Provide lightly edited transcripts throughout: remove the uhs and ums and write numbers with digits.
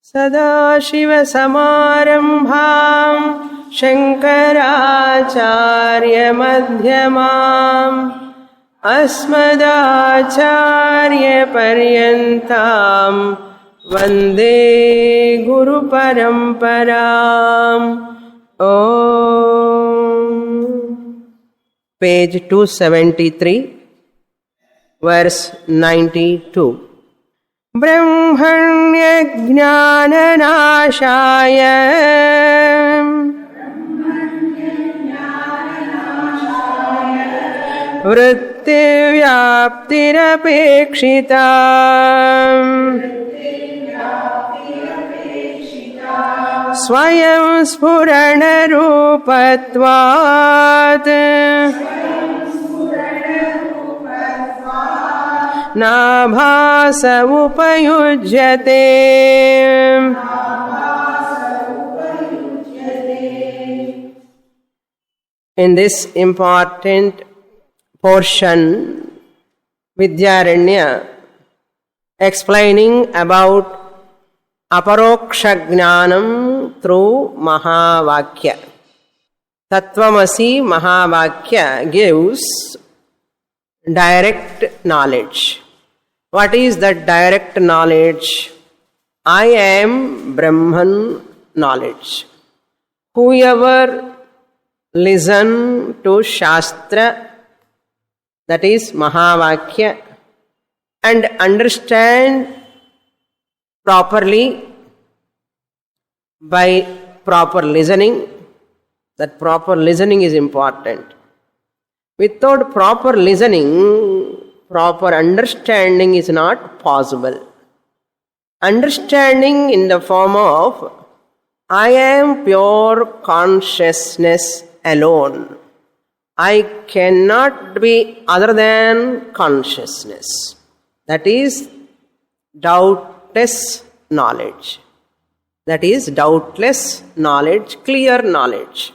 सदाशिवसमारम्भाम् शङ्कराचार्यमध्यमाम् अस्मदाचार्यपर्यन्ताम् वन्दे गुरुपरम्पराम्. Page 273, verse 92. ब्रह्मण्यज्ञाननाशाय वृत्तिव्याप्तिरपेक्षिता स्वयं स्फुरणरूपत्वात् नाभास उपयुज्यते. In this important portion, Vidyaranya explaining about aparoksha jnanam through Mahavakya. Tattvamasi Mahavakya gives direct knowledge. What is that direct knowledge? I am Brahman knowledge. Whoever listen to Shastra, that is Mahavakya, and understand properly by proper listening, that proper listening is important. Without proper listening, proper understanding is not possible. Understanding in the form of I am pure consciousness alone. I cannot be other than consciousness. That is doubtless knowledge. That is doubtless knowledge, clear knowledge.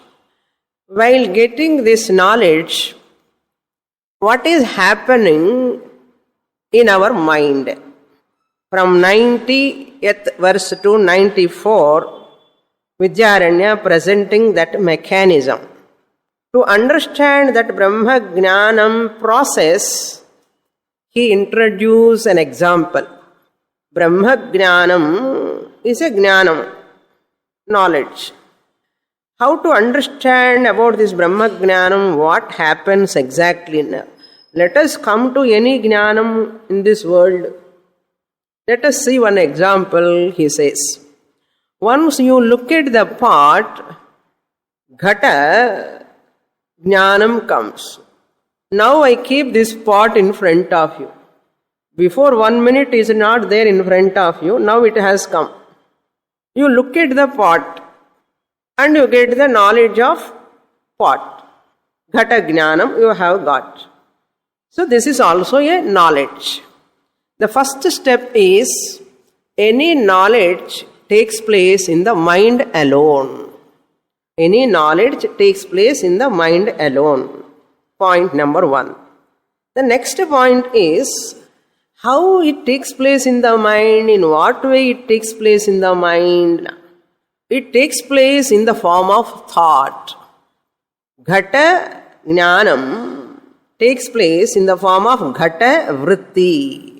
While getting this knowledge, what is happening in our mind? From 90th verse to 94, Vidyaranya presenting that mechanism. To understand that Brahma Jnanam process, he introduced an example. Brahma Jnanam is a Jnanam, knowledge. How to understand about this Brahma Jnanam, what happens exactly now? Let us come to any Jnanam in this world. Let us see one example, he says. Once you look at the pot, Ghata Jnanam comes. Now I keep this pot in front of you. Before 1 minute is not there in front of you, now it has come. You look at the pot and you get the knowledge of pot. Ghata Jnanam you have got. So this is also a knowledge. The first step is any knowledge takes place in the mind alone. Any knowledge takes place in the mind alone. Point number 1. The next point is how it takes place in the mind, in what way it takes place in the mind. It takes place in the form of thought. Ghata Jnanam takes place in the form of Ghata Vritti.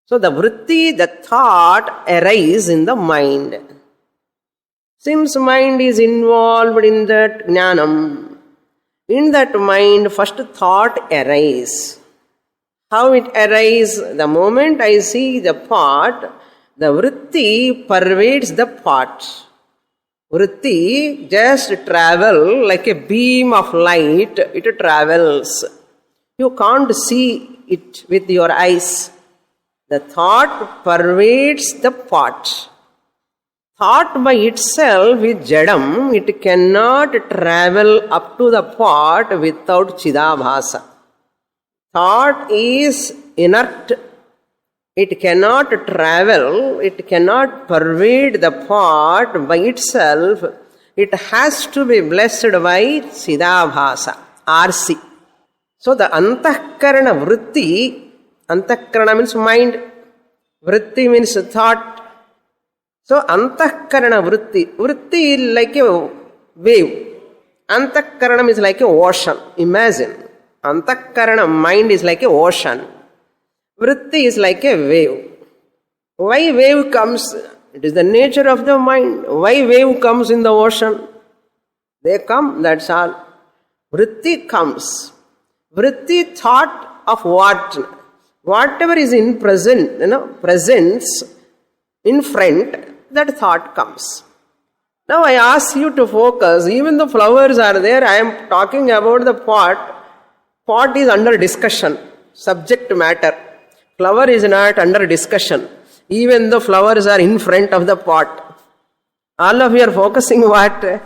So the vritti, the thought, arises in the mind. Since mind is involved in that jnanam, in that mind first thought arises. How it arises? The moment I see the pot, the vritti pervades the pot. Vritti just travels like a beam of light, it travels. You can't see it with your eyes. The thought pervades the pot. Thought by itself is jadam, it cannot travel up to the pot without chidabhasa. Thought is inert, it cannot travel, it cannot pervade the pot by itself, it has to be blessed by chidabhasa, RC. So the antahkarana vritti, antahkarana means mind, vritti means thought. So, antahkarana vritti. Vritti is like a wave. Antahkaranam is like a ocean. Imagine. Antahkarana, mind is like a ocean. Vritti is like a wave. Why wave comes? It is the nature of the mind. Why wave comes in the ocean? They come, that's all. Vritti comes. Vritti thought of what? Whatever is in present, presence in front, that thought comes. Now I ask you to focus. Even the flowers are there. I am talking about the pot. Pot is under discussion. Subject matter. Flower is not under discussion. Even the flowers are in front of the pot. All of you are focusing what?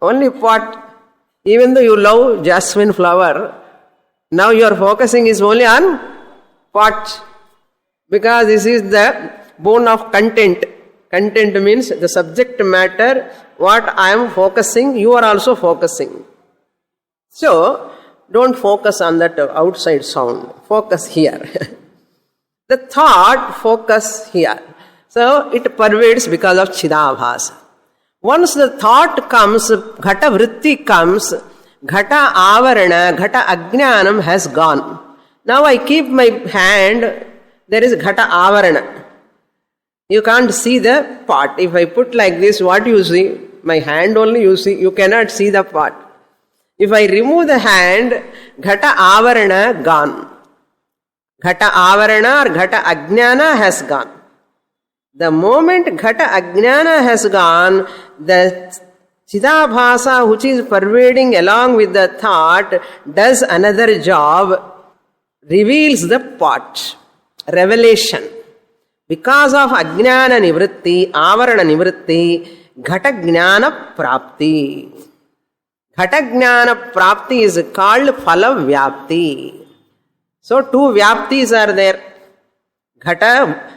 Only pot. Even though you love jasmine flower, now your focusing is only on pot. Because this is the bone of content. Content means the subject matter, what I am focusing, you are also focusing. So, don't focus on that outside sound. Focus here. The thought, focus here. So, it pervades because of Chidabhasa. Once the thought comes, Ghata Vritti comes, Ghata Avarana, Ghata Ajnanam has gone. Now I keep my hand, there is Ghata Avarana. You can't see the pot. If I put like this, what you see? My hand only you see. You cannot see the pot. If I remove the hand, Ghata Avarana gone. Ghata Avarana or Ghata Ajnana has gone. The moment Ghata Ajnana has gone, the Chidabhasa which is pervading along with the thought does another job, reveals the pot. Revelation. Because of Ajnana Nivritti, Avarana Nivritti, Ghata Jnana Prapti. Ghata Jnana Prapti is called Phala Vyapti. So two Vyaptis are there. Ghata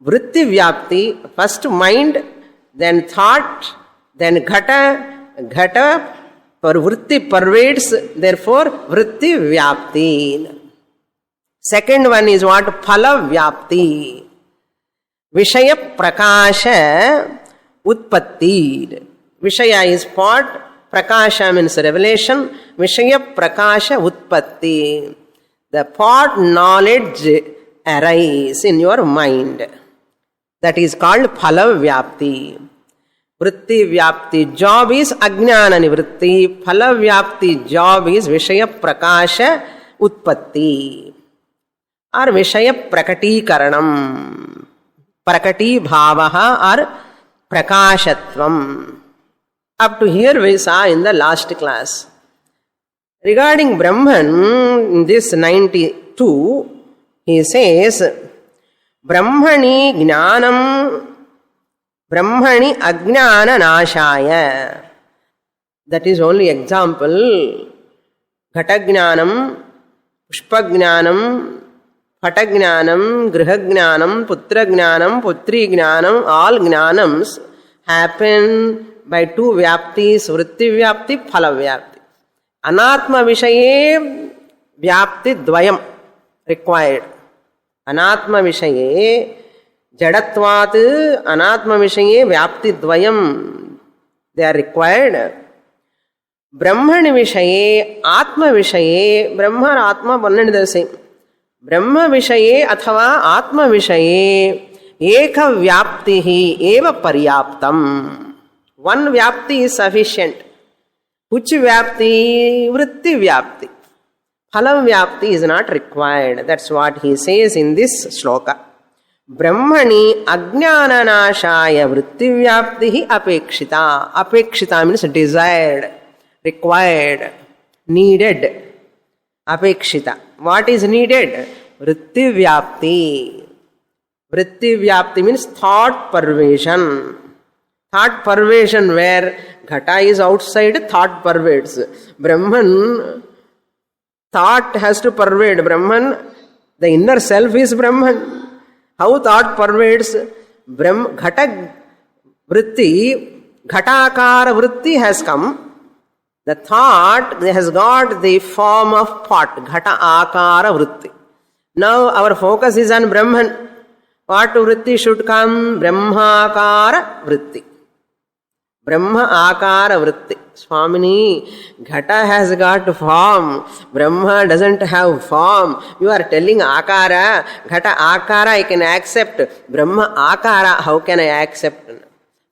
Vritti Vyapti, first mind, then thought, then Ghata Vritti pervades, therefore Vritti Vyapti. Second one is what? Phala Vyapti. Vishaya Prakasha Utpatti. Vishaya is pot, Prakasha means revelation, Vishaya Prakasha Utpatti. The pot knowledge arises in your mind. That is called Phala Vyapti. Vritti Vyapti job is Ajnana Nivritti. Phala Vyapti job is Vishaya Prakasha Utpatti. Or Vishaya Prakati Karanam. Prakati Bhavaha or Prakashatvam. Up to here we saw in the last class. Regarding Brahman, in this 92, he says, Brahmani Jnanam, Brahmani Ajnana Nashaya. That is only example. Ghata Jnanam, Pushpa Jnanam, Phata Jnanam, Griha Jnanam, Putra Jnanam, Putri Jnanam, all Jnanams happen by two Vyaptis, Vritti Vyapti, Phala Vyapti. Anatma Vishaye Vyapti Dvayam required. Anatma Vishaye Jadatvat Anatma Vishaye Vyapti Dvayam they are required. Brahmani Vishaye Atma Vishaye Brahma or Atma one and the same. Brahma Vishaye Athava Atma Vishaye Eka Vyaptihi Eva Paryaptam. One Vyapti is sufficient. Which Vyapti? Vritti Vyapti. Phala Vyapti is not required. That's what he says in this sloka. Brahmani Ajnana Nashaya Vritti Vyaptihi Apekshita. Apekshita means desired, required, needed. Apekshita. What is needed? Vritti Vyapti. Vritti Vyapti means thought pervasion. Thought pervasion where Ghata is outside, thought pervades. Brahman, thought has to pervade. Brahman, the inner self is Brahman. How thought pervades? Ghata vritti, Ghatakara vritti has come. The thought has got the form of pot, Ghata akara vritti. Now our focus is on Brahman. What vritti should come? Brahmakara vritti. Brahma akara vritti. Swamini, Ghata has got form. Brahma doesn't have form. You are telling akara. Ghata akara I can accept. Brahma akara, how can I accept?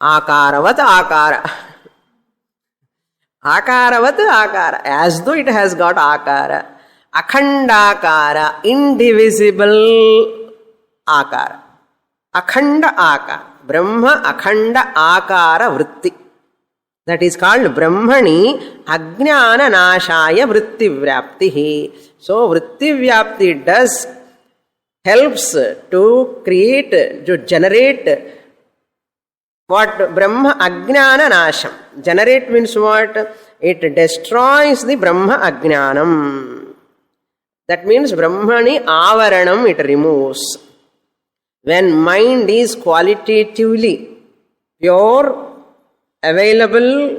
Akaravat akara. Akaravat akara. As though it has got akara. Akhandakara. Indivisible akara. Akhanda akara. Brahma akhanda akara vritti. That is called Brahmani Ajnana Nashaya Vritti Vyaptihi. So Vritti Vyapti helps to create, to generate what? Brahma Ajnana Nasham. Generate means what? It destroys the Brahma Ajnanam. That means Brahmani Avaranam it removes. When mind is qualitatively pure, available,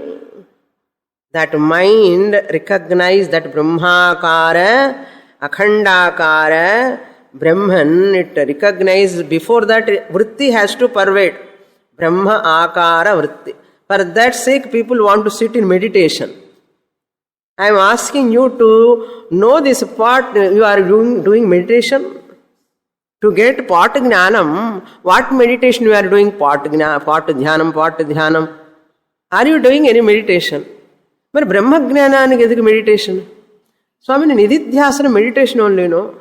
that mind recognize that Brahmakara, Akhandakara, Brahman, it recognizes. Before that vritti has to pervade. Brahma Akara vritti. For that sake people want to sit in meditation. I am asking you to know this part. You are doing meditation. To get Pat Jnanam, what meditation you are doing? Pat Dhyanam. Are you doing any meditation? But Brahma Jnanani is meditation. Swami, Nididhyasana meditation only, no?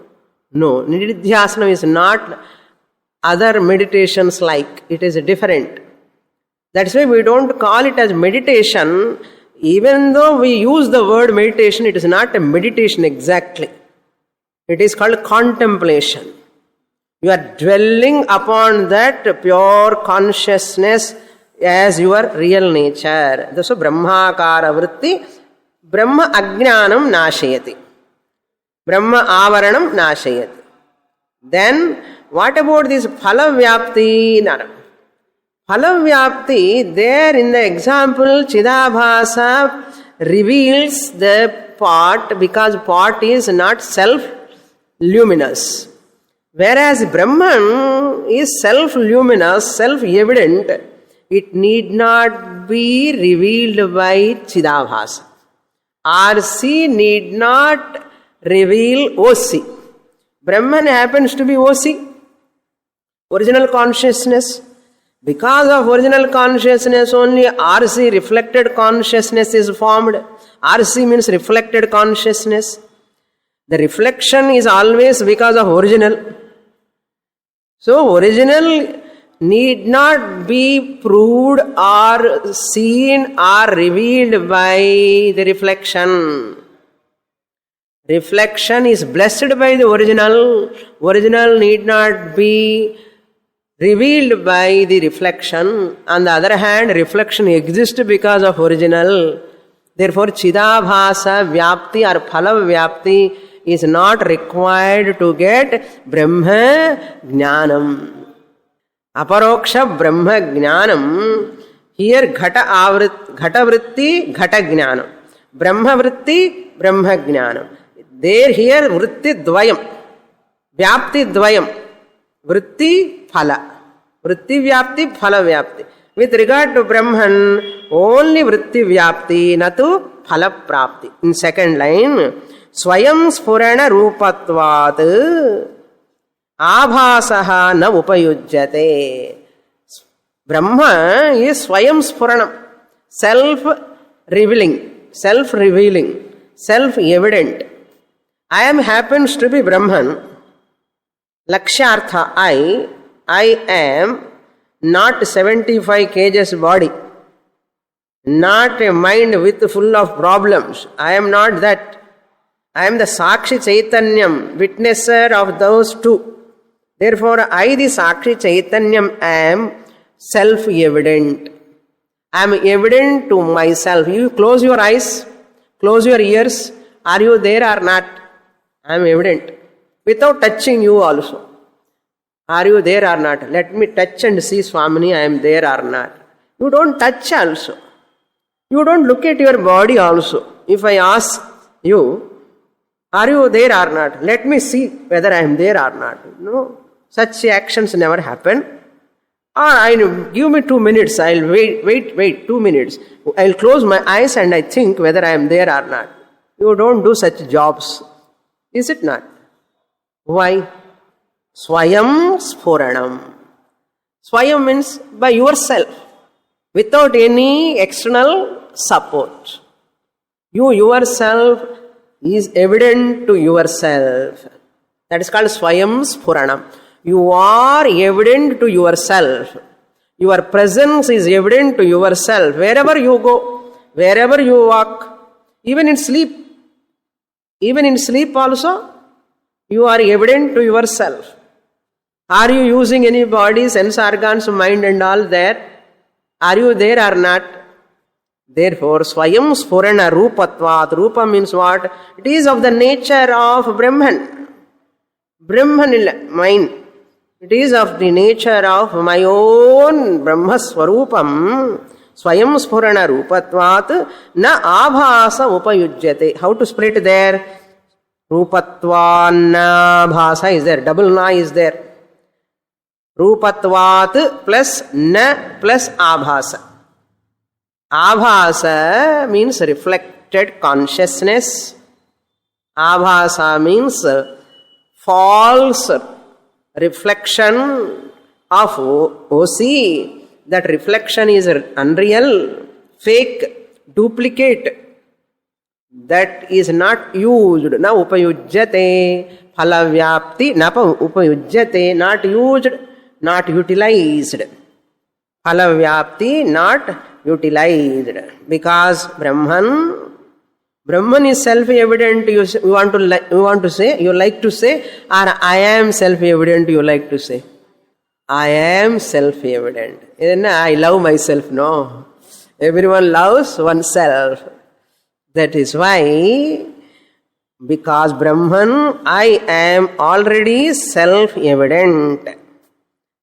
No, Nididhyasana is not other meditations like. It is different. That's why we don't call it as meditation. Even though we use the word meditation, it is not a meditation exactly. It is called contemplation. You are dwelling upon that pure consciousness as your real nature. So Brahmakara vritti, Brahma Ajnanam nashayati. Brahma Avaranam nashayati. Then what about this Phala Vyapti? Phala Vyapti, there in the example Chidabhasa reveals the pot because pot is not self-luminous. Whereas Brahman is self-luminous, self-evident, it need not be revealed by Chidabhasa. RC need not reveal OC. Brahman happens to be OC, original consciousness. Because of original consciousness only RC, reflected consciousness, is formed. RC means reflected consciousness. The reflection is always because of original. So original need not be proved or seen or revealed by the reflection. Reflection is blessed by the original. Original need not be revealed by the reflection. On the other hand, reflection exists because of original. Therefore, Chidabhasa Vyapti or Phala Vyapti is not required to get Brahma Jnanam. Aparoksha Brahma Jnanam. Here Ghata Vritti, Ghata Jnanam. Brahma Vritti, Brahma Jnanam. There here Vritti Dvayam. Vyapti Dvayam. Vritti Phala. Vritti Vyapti, Phala Vyapti. With regard to Brahman, only Vritti Vyapti, natu Phala Prapti. In second line, Swayam Spurana Rupatvat Abhasaha na upayujyate. Brahma is Swayam Spuranam, self-revealing, self-evident. I am happens to be Brahman. Lakshyartha, I am not 75 kgs body, not a mind with full of problems. I am not that. I am the Sakshi Chaitanyam, witnesser of those two. Therefore, I, the Sakshi Chaitanyam, am self-evident. I am evident to myself. You close your eyes, close your ears. Are you there or not? I am evident. Without touching you also. Are you there or not? Let me touch and see, Swamini, I am there or not. You don't touch also. You don't look at your body also. If I ask you, are you there or not? Let me see whether I am there or not. No. Such actions never happen. Give me 2 minutes, I'll wait 2 minutes. I'll close my eyes and I think whether I am there or not. You don't do such jobs. Is it not? Why? Swayam Sphuranam. Swayam means by yourself, without any external support. You yourself is evident to yourself. That is called Swayam Sphuranam. You are evident to yourself. Your presence is evident to yourself. Wherever you go, wherever you walk, even in sleep. Even in sleep also, you are evident to yourself. Are you using any body, sense organs, mind and all there? Are you there or not? Therefore, Swayam Spurana Rupatvat. Rupa means what? It is of the nature of Brahman. Brahman, mine. It is of the nature of my own Brahma Swarupam. Swayam Spurana Rupatvat na abhasa upayujyate. How to split there? Rupatva na bhasa is there. Double na is there. Rupatvat plus na plus abhasa. Abhasa means reflected consciousness. Abhasa means false reflection of OC. That reflection is unreal, fake, duplicate. That is not used. Na upayujyate. Phalavyapti na upayujyate. Not used, not utilized. Phalavyapti not utilized. Because Brahman is self-evident. You want to say, you like to say, or I am self-evident, you like to say. I am self-evident. I love myself, no. Everyone loves oneself. That is why, because Brahman, I am already self-evident.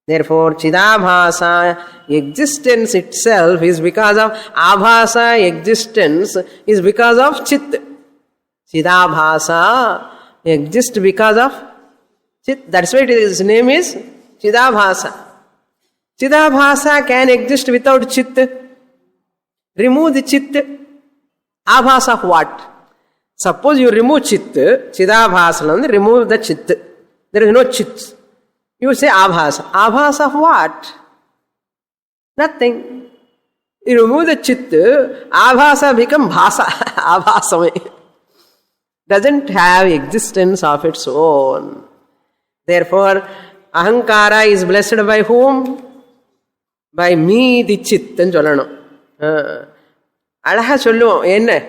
Therefore, Chidabhasa existence itself is because of Abhasa existence is because of Chit. Chidabhasa exists because of Chit. That's why his name is Chidabhasa. Chidabhasa can exist without Chit. Remove the Chit. Abhasa of what? Suppose you remove Chit, Chidabhasa, remove the Chit. There is no Chit. You say Abhasa. Abhasa of what? Nothing. You remove the Chit, Abhasa become Bhasa. Abhasa doesn't have existence of its own. Therefore, Ahankara is blessed by whom? By me, the Chit. Alaha solluvom. Enna?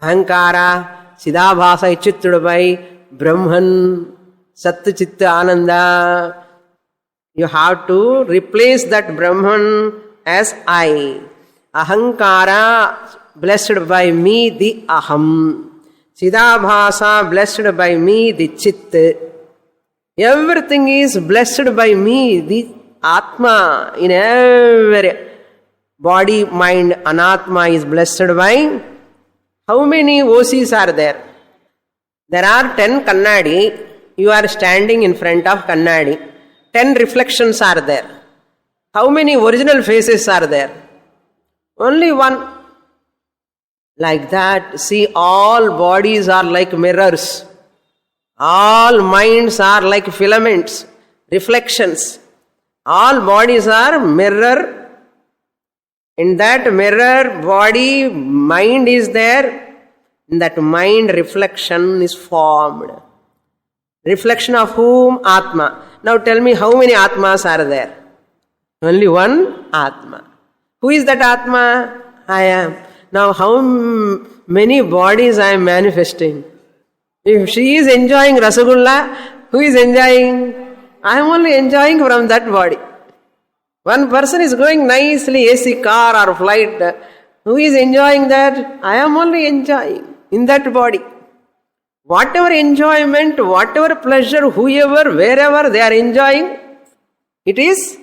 Ahankara, Chidabhasa ichittudu by Brahman, Sat Chitta Ananda. You have to replace that Brahman as I. Ahankara blessed by me, the Aham. Chidabhasa blessed by me, the Chit. Everything is blessed by me, the Atma. In every body, mind, Anatma is blessed by. How many OCs are there? There are 10 Kannadi. You are standing in front of Kannadi. 10 reflections are there. How many original faces are there? Only one. Like that, see, all bodies are like mirrors. All minds are like filaments, reflections. All bodies are mirror. In that mirror, body, mind is there. In that mind, reflection is formed. Reflection of whom? Atma. Now tell me how many Atmas are there? Only one Atma. Who is that Atma? I am. Now how many bodies I am manifesting? If she is enjoying Rasagulla, who is enjoying? I am only enjoying from that body. One person is going nicely AC car or flight. Who is enjoying that? I am only enjoying in that body. Whatever enjoyment, whatever pleasure, whoever, wherever they are enjoying, it is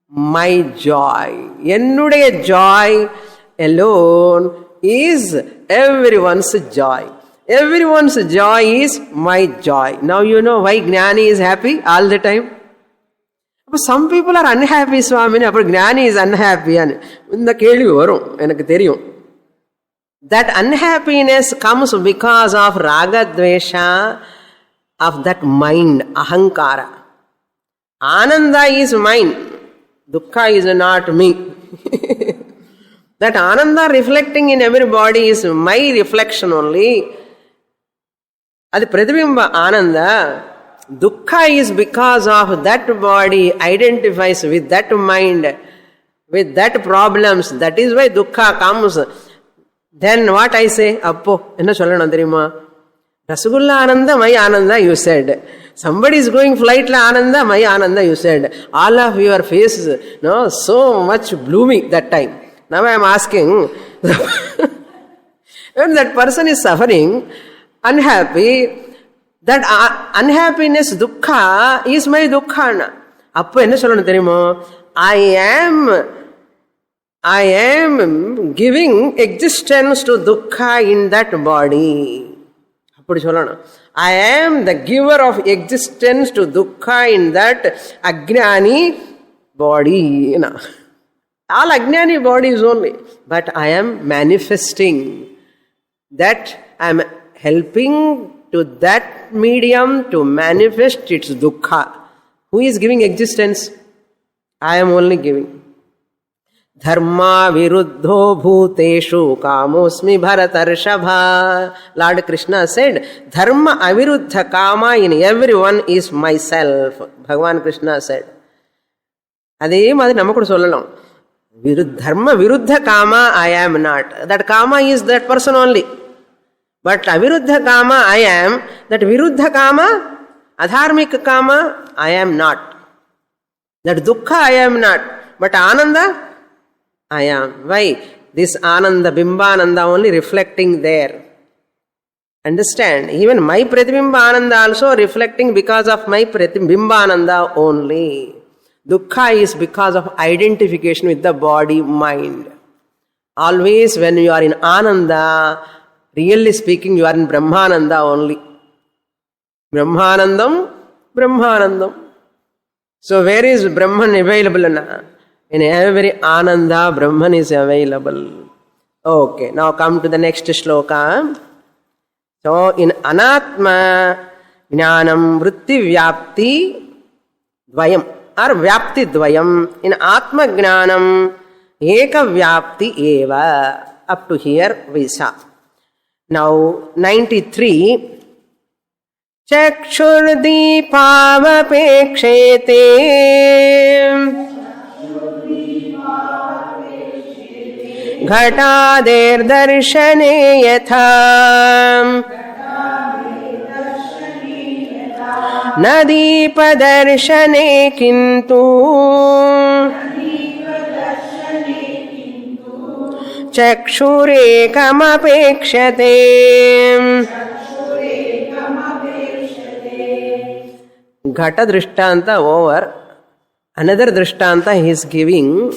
my joy. Ennuடைய joy alone is everyone's joy. Everyone's joy is my joy. Now you know why Jnani is happy all the time. But some people are unhappy, Swamini. But Jnani is unhappy. That unhappiness comes because of raga dvesha of that mind, ahankara. Ananda is mine. Dukkha is not me. That Ananda reflecting in everybody is my reflection only. Adi Pratibimba Ananda. Dukkha is because of that body identifies with that mind, with that problems. That is why dukkha comes. Then what I say? Appo, enna sollanum theriyuma? Rasgulla Ananda, my Ananda, you said. Somebody is going flight la Ananda, my Ananda, you said. All of your faces, no, so much blooming that time. Now I am asking, when that person is suffering, unhappy, that unhappiness, dukkha, is my dukkha. Appo enna sollanum theriyuma? I am giving existence to dukkha in that body. I am the giver of existence to dukkha in that ajnani body. All ajnani bodies only. But I am manifesting that I am helping to that medium to manifest its dukkha. Who is giving existence? I am only giving. Dharma viruddho bhuteshu kamosmi bharatarshabha. Lord Krishna said, Dharma aviruddha kama in everyone is myself. Bhagavan Krishna said. Adhe madhi namakkudu sollalam. Dharma viruddha kama I am not. That kama is that person only. But aviruddha kama I am. That viruddha kama, adharmika kama I am not. That dukkha I am not. But ananda I am. Why? This Ananda, Bimbananda only reflecting there. Understand? Even my Pratibimba Ananda also reflecting because of my Bimbananda only. Dukkha is because of identification with the body, mind. Always when you are in Ananda, really speaking, you are in Brahmananda only. Brahmanandam, Brahmanandam. So where is Brahman available now? In every Ananda, Brahman is available. Okay, now come to the next shloka. So in Anatma, Jnanam, Vritti, Vyapti, Dvayam, or Vyapti, Dvayam. In Atma Jnanam, Eka Vyapti, Eva. Up to here we saw. Now 93. Chakshurdi pavapekshete घटादेर दर्शने यथा नदीप दर्शने किंतु चक्षुरेकमपेक्षते. Ghata drishtanta over. Another drishtanta he is giving.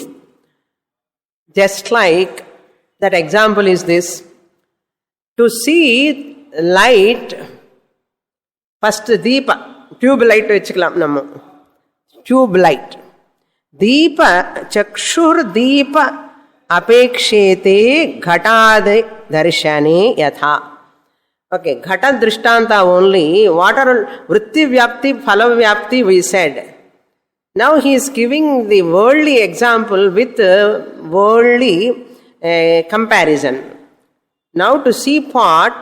Just like that example is this. To see light, first deepa, tube light vechikalam namma. Tube light. Deepa, chakshur deepa apekshete ghatade darshane yatha. Okay, ghata drishtanta only. What are vritti vyapti, phala vyapti we said. Now he is giving the worldly example with worldly comparison. Now to see pot,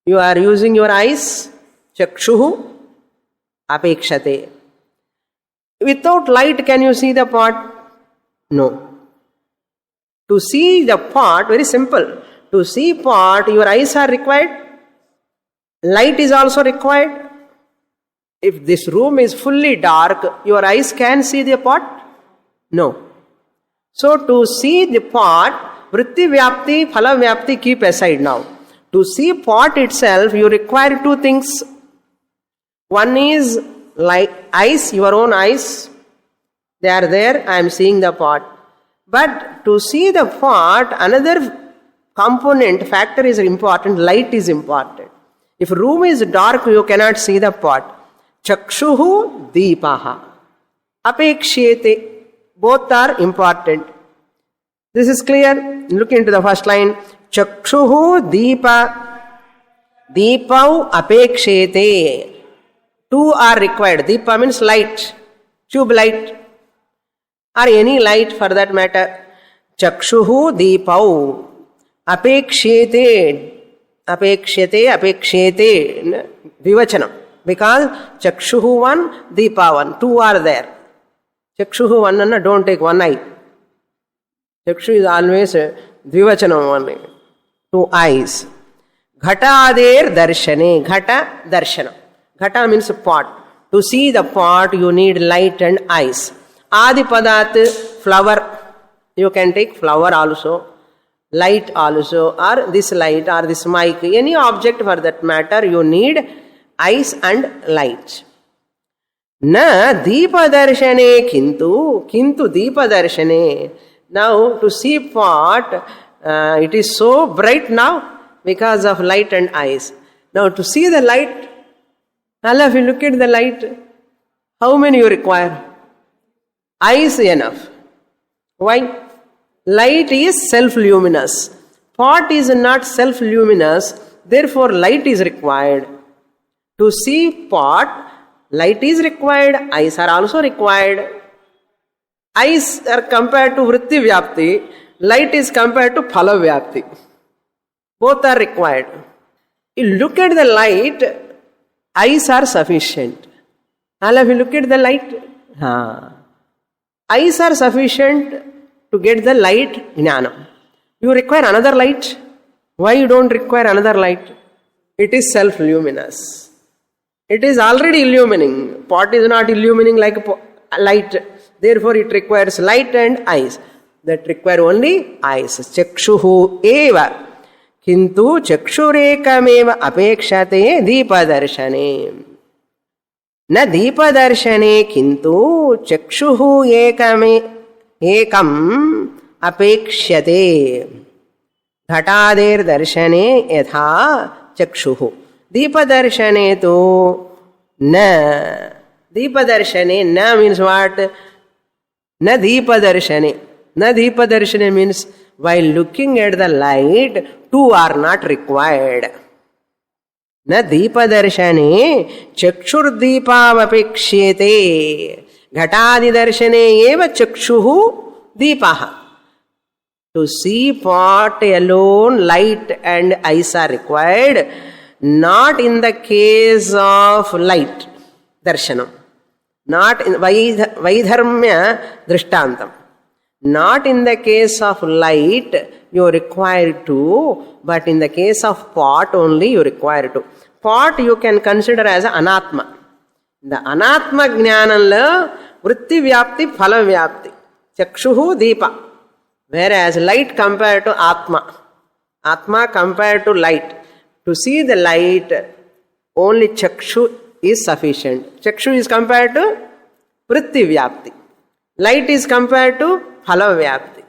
you are using your eyes, chakshuhu, apekshate. Without light, can you see the pot? No. To see the pot, very simple. To see pot, your eyes are required. Light is also required. If this room is fully dark, your eyes can see the pot? No. So to see the pot, vritti vyapti, phala vyapti keep aside now. To see pot itself, you require two things. One is like eyes, your own eyes. They are there, I am seeing the pot. But to see the pot, another component, factor is important, light is important. If room is dark, you cannot see the pot. Chakshuhu deepaha. Apekshyete. Both are important. This is clear. Look into the first line. Chakshuhu deepa. Deepau apekshete. Two are required. Deepa means light. Tube light. Or any light for that matter. Chakshuhu deepau. Apekshete. Apekshete. Vivachanam. Because Chakshuhu one, Deepa one. Two are there. Chakshuhu one, don't take one eye. Chakshu is always Dvivachanam only. Two eyes. Ghatader darshane. Ghata darshanam. Ghata means pot. To see the pot, you need light and eyes. Adipadat, flower. You can take flower also. Light also. Or this light or this mic. Any object for that matter, you need eyes and light. Na deepa darshane kintu deepa darshane. Now to see pot, it is so bright now because of light and eyes. Now to see the light, Allah, if you look at the light, how many you require? Eyes enough. Why? Light is self-luminous. Pot is not self-luminous, therefore light is required. To see pot, light is required, eyes are also required. Eyes are compared to vritti vyapti, light is compared to phala vyapti. Both are required. You look at the light, eyes are sufficient. Allah, if you look at the light, eyes are sufficient to get the light jnana. You require another light. Why you don't require another light? It is self-luminous. It is already illumining. Pot is not illumining like light. Therefore, it requires light and eyes. That require only eyes. Chakshuhu eva. Kintu chakshurekameva apekshate deepadarshane. Na deepadarshane kintu chakshuhu ekam apekshate. Ghatader darshane yatha chakshuhu. Deepadarshane to na. Deepadarshane, na means what? Na deepadarshane. Na deepadarshane means while looking at the light, two are not required. Na deepadarshane chakshur deepavapekshete. Ghatadi darshane eva chakshuhu deepaha. To see pot alone, light and eyes are required. Not in the case of light, darshanam. Not in Vaidharmya drishtantam. Not in the case of light, you require two, but in the case of pot only, you require two. Pot you can consider as anatma. The anatma jnananla vritti vyapti, phala vyapti. Chakshuhu deepa. Whereas light compared to atma. Atma compared to light. To see the light, only chakshu is sufficient. Chakshu is compared to vritti vyapti. Light is compared to phala vyapti.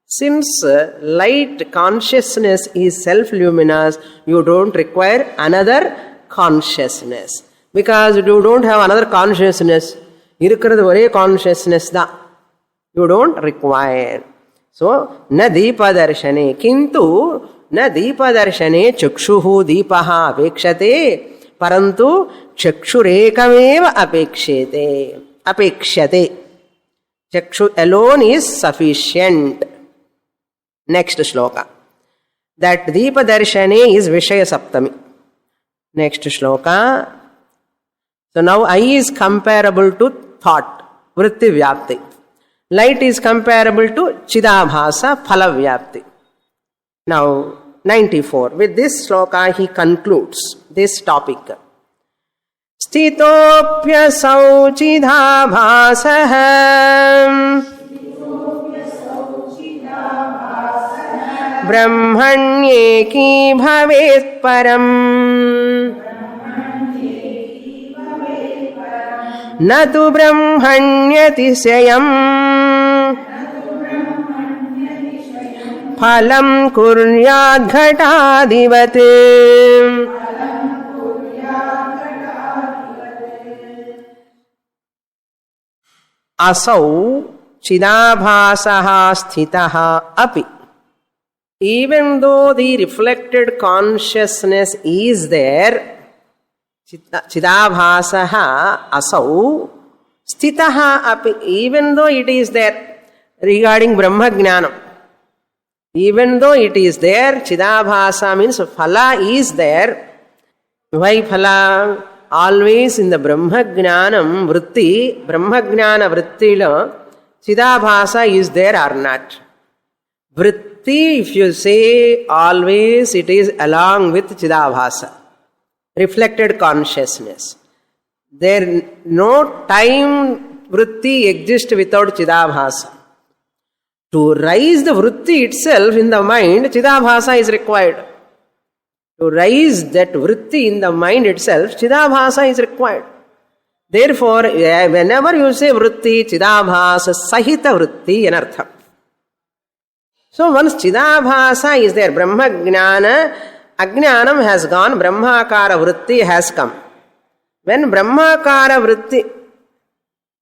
Since light consciousness is self-luminous, you don't require another consciousness. Because you don't have another consciousness. Irukkiradhu ore consciousness da. You don't require. So, na deepa darshane. Kintu na deepa darshane chakshuhu deepaha apekshate. Parantu chakshurekameva apekshate. Apekshate. Chakshu alone is sufficient. Next shloka. That deepa darshane is Vishaya Saptami. Next shloka. So now eye is comparable to thought, vritti vyapti. Light is comparable to chidabhasa, phala vyapti. Now 94. With this shloka he concludes this topic. Stitopyasau chidabhasah brahmanyeki bhavet param natu brahmanyatisayam phalam kuryat ghataadivat. Asau chidabhasaha sthitaha api. Even though the reflected consciousness is there, chidabhasaha asau sthitaha api, even though it is there regarding Brahma Jnanam. Even though it is there, chidabhasa means phala is there. Why phala? Always in the Brahma Jnanam vritti, Brahma Jnana vrittila, chidabhasa is there or not. Vritti, if you say, always it is along with chidabhasa, reflected consciousness. There no time vritti exists without chidabhasa. To rise the vritti itself in the mind, chidabhasa is required. To rise that vritti in the mind itself, chidabhasa is required. Therefore, whenever you say vritti, chidabhasa sahita vritti anartham. So once chidabhasa is there, Brahma Jnana, Ajnanam has gone, Brahmakara vritti has come. When Brahmakara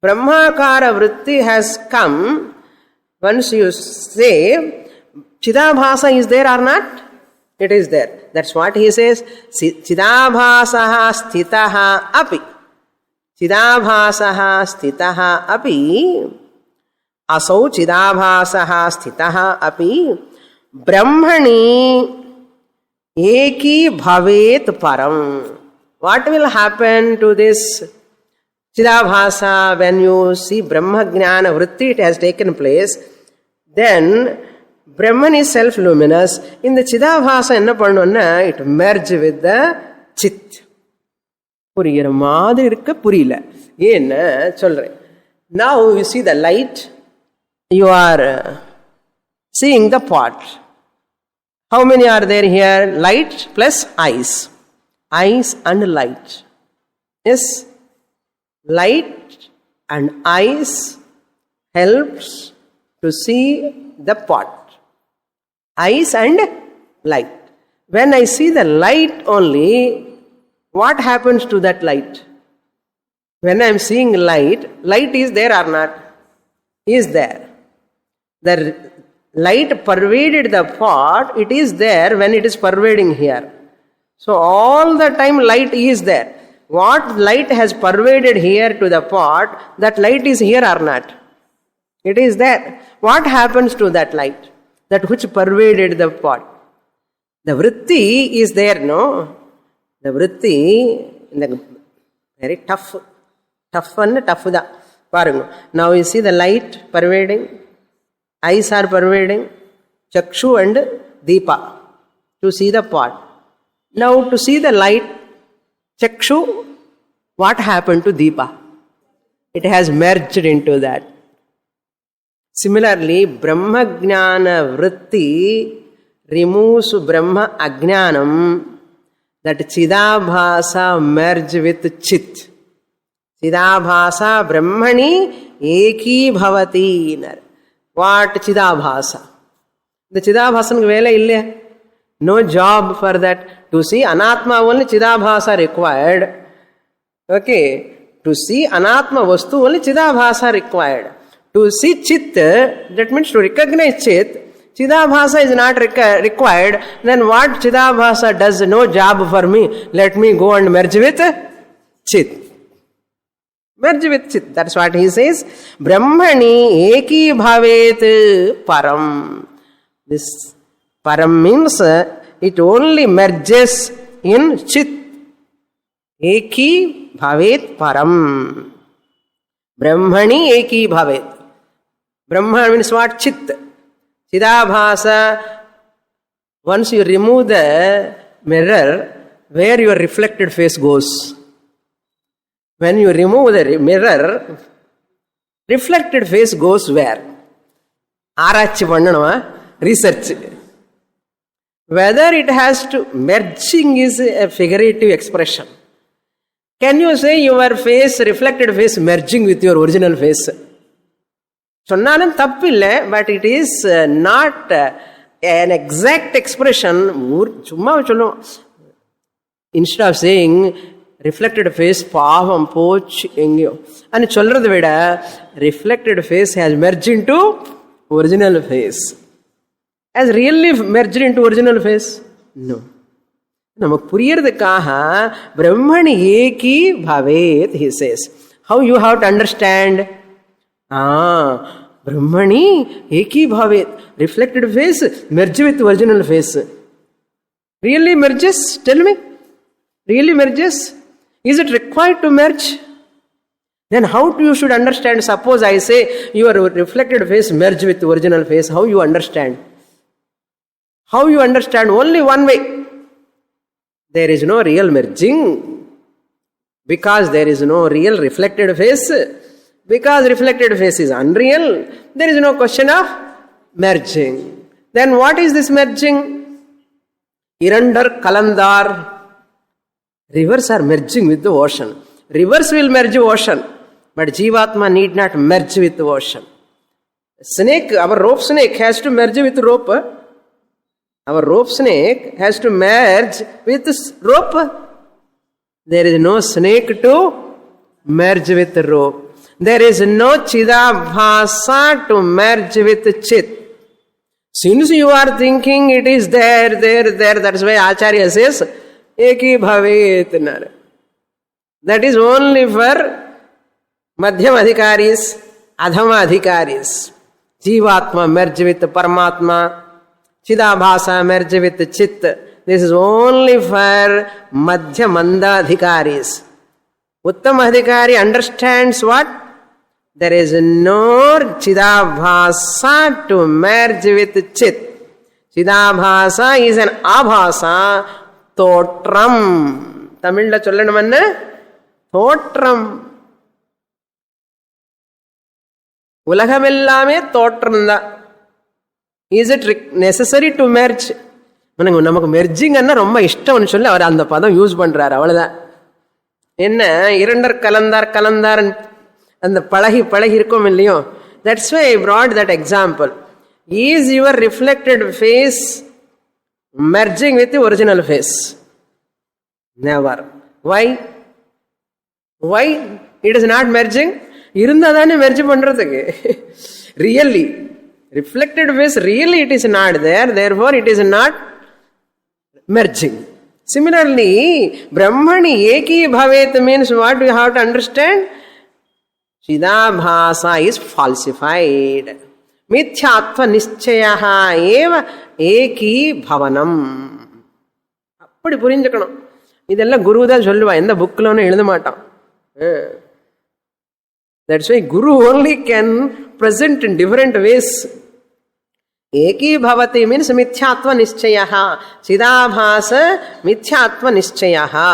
vritti has come, once you say, chidabhasa is there or not? It is there. That's what he says. Chidabhasaha sthitaha api. Chidabhasaha sthitaha api. Asau chidabhasaha sthitaha api. Brahmani eki bhavet param. What will happen to this chidabhasa when you see Brahma Jnana vritti, it has taken place? Then Brahman is self-luminous. In the chidabhasa enna pannona, it merge with the chit. Puriyara maadhiri irukka puriyala. Yenna solren. Now you see the light. You are seeing the pot. How many are there here? Light plus eyes. Eyes and light. Yes. Light and eyes helps to see the pot. Eyes and light. When I see the light only, what happens to that light? When I am seeing light, light is there or not? Is there. The light pervaded the pot, it is there when it is pervading here. So all the time light is there. What light has pervaded here to the pot, that light is here or not? It is there. What happens to that light? That which pervaded the pot. The vritti is there, no? The vritti, very tough and tough da. Now you see the light pervading, eyes are pervading, chakshu and deepa, to see the pot. Now to see the light, chakshu, what happened to deepa? It has merged into that. Similarly, Brahma Jnana vritti removes Brahma Ajnanam, that chidabhasa merge with chit. Chidabhasa Brahmani eki bhavati. What chidabhasa? The chidabhasan vela ille. No job for that. To see anatma only chidabhasa required. Okay. To see anatma vastu only chidabhasa required. To see chit, that means to recognize chit, chidabhasa is not required. Then what chidabhasa does? No job for me. Let me go and merge with chit. Merge with chit. That's what he says. Brahmani eki bhavet param. This param means it only merges in chit. Eki bhavet param. Brahmani eki bhavet. Brahma means what? Chit. Chidabhasa, once you remove the mirror, where your reflected face goes? When you remove the mirror, reflected face goes where? Arachi pannanuma, research. Whether it has to, merging is a figurative expression. Can you say your face, reflected face, merging with your original face? Sonnanam tappille, but it is not an exact expression, சும்மா சொல்லுவோம். Instead of saying reflected face பாவம் போச்சு எங்கேயோ అని சொல்றதை விட reflected face has merged into original face. Has really merged into original face? No. நமக்கு புரியறதுக்காக பிரம்மணி ஏகி பவேத் he says. How you have to understand? Brahmani eki bhavet. Reflected face merge with original face. Really merges? Tell me. Really merges? Is it required to merge? Then how do you should understand? Suppose I say your reflected face merge with original face. How you understand? How you understand? Only one way. There is no real merging. Because there is no real reflected face. Because reflected face is unreal, there is no question of merging. Then what is this merging? Irandar Kalandar. Rivers are merging with the ocean. Rivers will merge ocean, but Jivatma need not merge with the ocean. Snake, our rope snake has to merge with rope. Our rope snake has to merge with rope. There is no snake to merge with the rope. There is no Chidabhasa to merge with Chit. Since you are thinking it is there, that's why Acharya says, Eki Bhavet. That is only for Madhyam Adhikaris, Adhama Adhikaris. Jivatma merge with Paramatma, Chidabhasa merge with Chit. This is only for Madhyamanda Adhikaris. Uttama Adhikari understands what? There is no Chidabhasa to merge with Chit. Chidabhasa is an abhasa, totram. Tamil la sollanamanna totram. Ulagamellame totram da. Is it necessary to merge? நமக்கு merging அண்ணா ரொம்ப இஷ்டம்னு சொல்லி அவர் அந்த பதம் use பண்றாரு. அவ்வளவுதான். என்ன இரண்டர் கலந்தார் அந்த பழகி இருக்கும் இல்லையோ. That's why I brought that example. Is your reflected face merging with the original face? Never. Why it is not merging? இருந்தாதானே மெர்ஜ் பண்றதுக்கு. Really reflected face, really it is not there, therefore it is not merging. Similarly, Brahmani eki bhavet means what we have to understand? Chidabhasa is falsified. Mithyatva nischyaha eva eki bhavanam. அப்படி புரிஞ்சுக்கணும். இதெல்லாம் குரு தான் சொல்லுவா, எந்த புக்கில் ஒன்றும் எழுத மாட்டான். That's why Guru only can present in different ways. Eki bhavati means mithyatva nischyaha. Chidabhasa mithyatva nischyaha.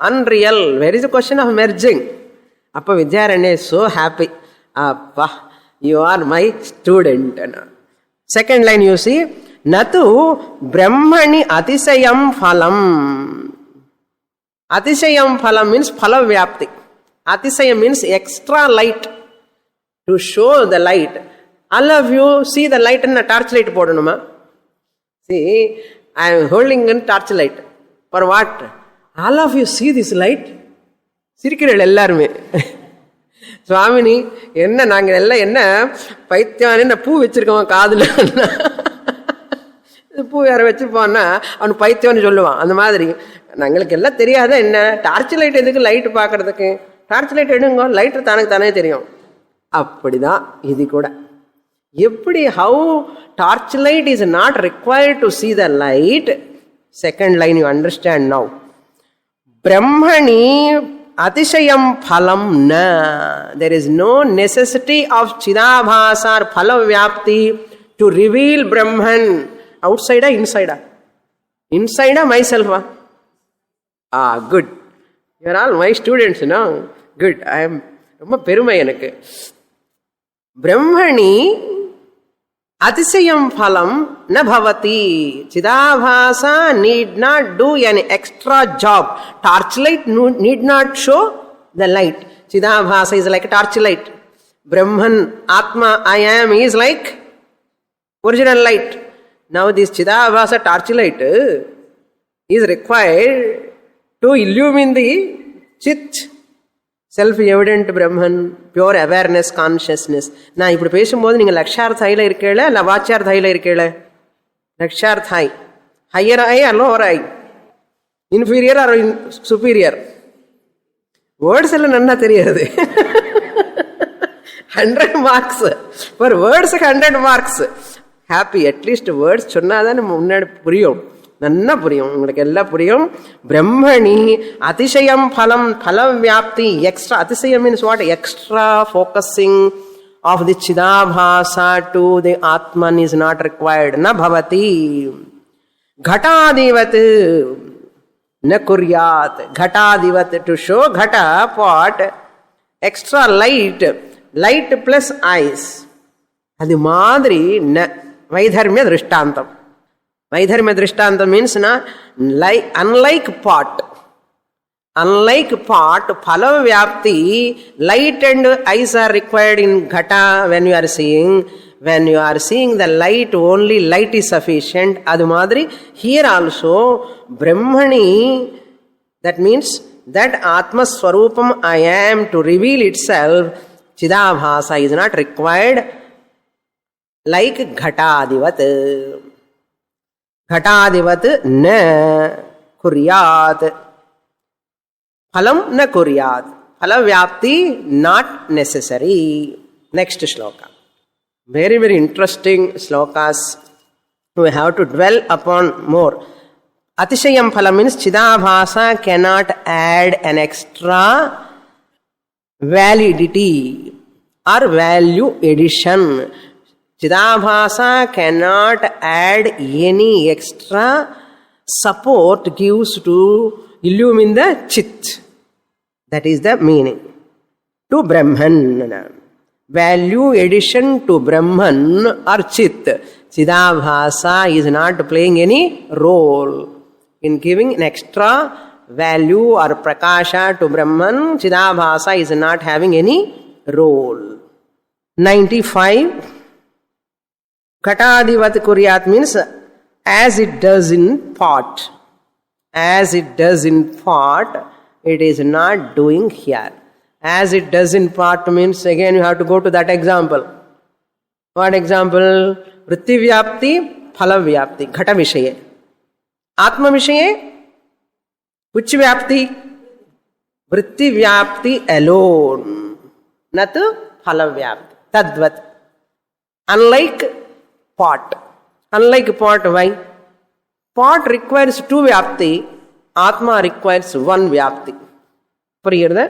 Unreal. Where is the question of merging? Appa Vidyaranya is so happy. Appa, you are my student. Second line you see. Natu brahmani atisayam phalam. Atisayam phalam means phala vyapti. Atisayam means extra light. To show the light. All of you see the light in a torch light போடணுமா? See, I am holding a torch light. For what? All of you see this light? சிரிக்கிறீர்கள் எல்லாருமே. சுவாமினி என்ன நாங்கள் எல்லாம் என்ன பைத்தியம் பூ வச்சிருக்கோம் காதுல, பூ யாரை வச்சிருப்போம்னா அவனு பைத்தியம்னு சொல்லுவான். அந்த மாதிரி நாங்களுக்கு எல்லாம் தெரியாத என்ன டார்ச் லைட் எதுக்கு லைட் பார்க்கறதுக்கு? டார்ச் லைட் எடுங்க, லைட் தனக்கு தானே தெரியும். அப்படிதான் இது கூட. எப்படி how torch light is not required to see the light. Second line you understand now. Brahmani atishayam phalam na. There is no necessity of chidabhasa or phala vyapti to reveal Brahman. Outside or inside? Inside or myself? Good. You are all my students, no? Good. I am ரொம்ப பெருமை எனக்கு. Brahmani atisayam phalam na bhavati. Chidabhasa need not do any extra job. Torchlight need not show the light. Chidabhasa is like a torchlight. Brahman, Atma, I am is like original light. Now this Chidabhasa torchlight is required to illumine the Chit, self-evident Brahman, pure awareness, consciousness. நான் இப்படி பேசும்போது நீங்கள் லக்ஷார்த்தாயில இருக்கீங்களா இல்லை வாச்சார்த்தாயில இருக்கீங்களா? லக்ஷார்த்தாய். Higher I or lower I? Inferior or superior? Words எல்லாம் நன்னா தெரியாது. 100 marks for words, 100 marks. Happy, at least words சொன்னாதான் முன்னாடி புரியும், நன்னா புரியும், உங்களுக்கு எல்லாம் புரியும். பிரம்மணி அதிசயம் பலம், பலம் வியாப்தி, எக்ஸ்ட்ரா. அதிசயம் means what? Extra focusing of the சிதாபாசா டு தி ஆத்மன் இஸ் நாட் ரிக்வயர்ட். ந பவதி. घटादिवत न कुर्यात. घटादिवत to show घटा pot, extra light, light plus eyes. அது மாதிரி ந வைதர்மிய திருஷ்டாந்தம். வைதர்மிய திருஷ்டாந்தம் means na unlike pot. Unlike pot, phala vyapti, light and eyes are required in ghata when you are seeing. When you are seeing the light, only light is sufficient. Adu madri here also Brahmani, that means that Atma Swarupam I am to reveal itself, Chidabhasa is not required like Ghatadivat. Ghatadivat na kuryat. Phalam na kuryat. Phala vyapti not necessary. Next shloka. Very, very interesting slokas. We have to dwell upon more. Atishayam phala means Chidabhasa cannot add an extra validity or value addition. Chidabhasa cannot add any extra support gives to illumine the Chit. That is the meaning. To Brahman. Value addition to Brahman or Chit. Chidabhasa is not playing any role in giving an extra value or prakasha to Brahman. Chidabhasa is not having any role. 95. Ghatadivat kuryat means as it does in pot. As it does in pot, it is not doing here. As it does in pot means, again you have to go to that example. What example? Vritti vyapti, phala vyapti, ghata vishaye. Atma vishaye, which vyapti? Vritti vyapti alone, not phala vyapti. Tadvat. Unlike pot. Unlike pot, why? Pot requires 2 vyapti, Atma requires 1 vyapti. Puriyarda?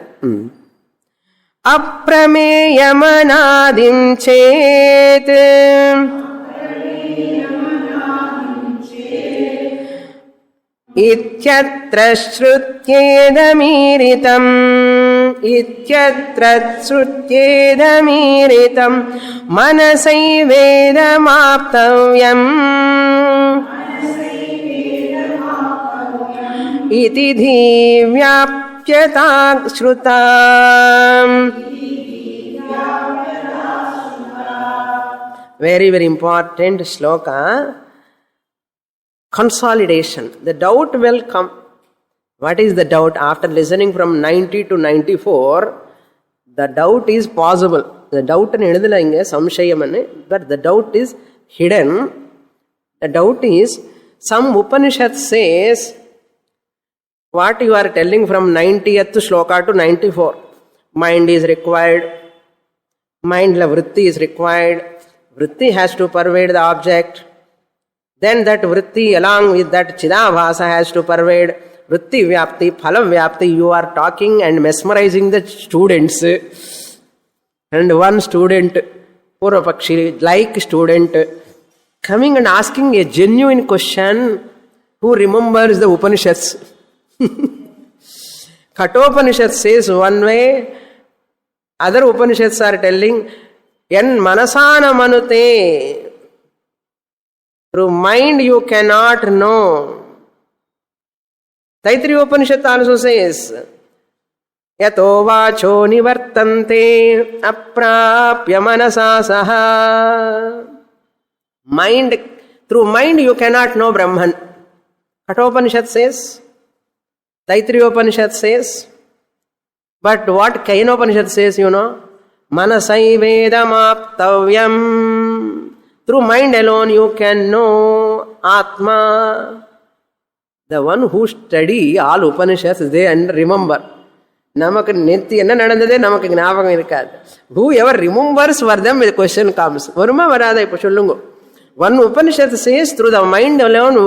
अप्रमेयमनादिं चेत् इत्यत्र श्रुत्येदमीरितं मनसैवेदमाप्तव्यम् इति धीव्याप्यता श्रुता. Very, very important shloka. Consolidation. The doubt will come. What is the doubt? After listening from 90 to 94, the doubt is possible. The doubt in edudula inga samshayam, but the doubt is hidden. The doubt is, some Upanishad says what you are telling from 90th shloka to 94. Mind is required. Mind la vritti is required. Vritti has to pervade the object. Then that vritti along with that Chidabhasa has to pervade. Vritti vyapti, phala vyapti. You are talking and mesmerizing the students. And one student, Purvapakshi, like student, coming and asking a genuine question, who remembers the Upanishads? Kathopanishad says one way, other Upanishads are telling, Yan manasana manute. Through mind you cannot know. Taittiriya Upanishad also says, Yato vacho nivartante aprapya manasa saha. Mind Through mind you cannot know Brahman. Kathopanishad says, Taittiriya Upanishad says, but what Kainopanishad says, Manasai Vedamaptavyam. Through mind alone you can know Atma. The one who study all Upanishads, they and remember. நமக்கு நேற்று என்ன நடந்ததே நமக்கு ஞாபகம் இருக்காது. Whoever remembers, for them the question comes. வருமா வராதா இப்போ சொல்லுங்க. One Upanishad says through the mind alone,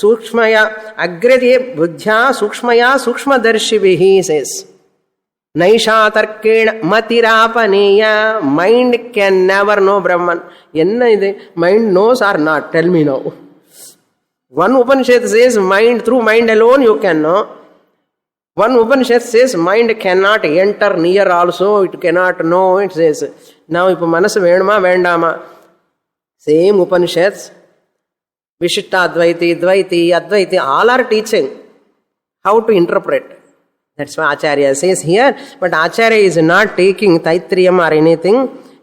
Sukshmaya Agrati Buddhya Sukshmaya Sukshmadarshibhi says. Naisha Tarkena Matirapaneya. Mind can never know Brahman. Enna idu? Mind knows or not? Tell me now. One Upanishad says mind, through mind alone you can know. One Upanishad says mind cannot enter near also, it cannot know, it says. Now, if manasu vedama vendama, same Upanishads, Vishitta Advaiti, Dvaiti, Advaiti, all are teaching how to interpret. That's why Acharya says here, but Acharya is not taking Taitriyam or anything,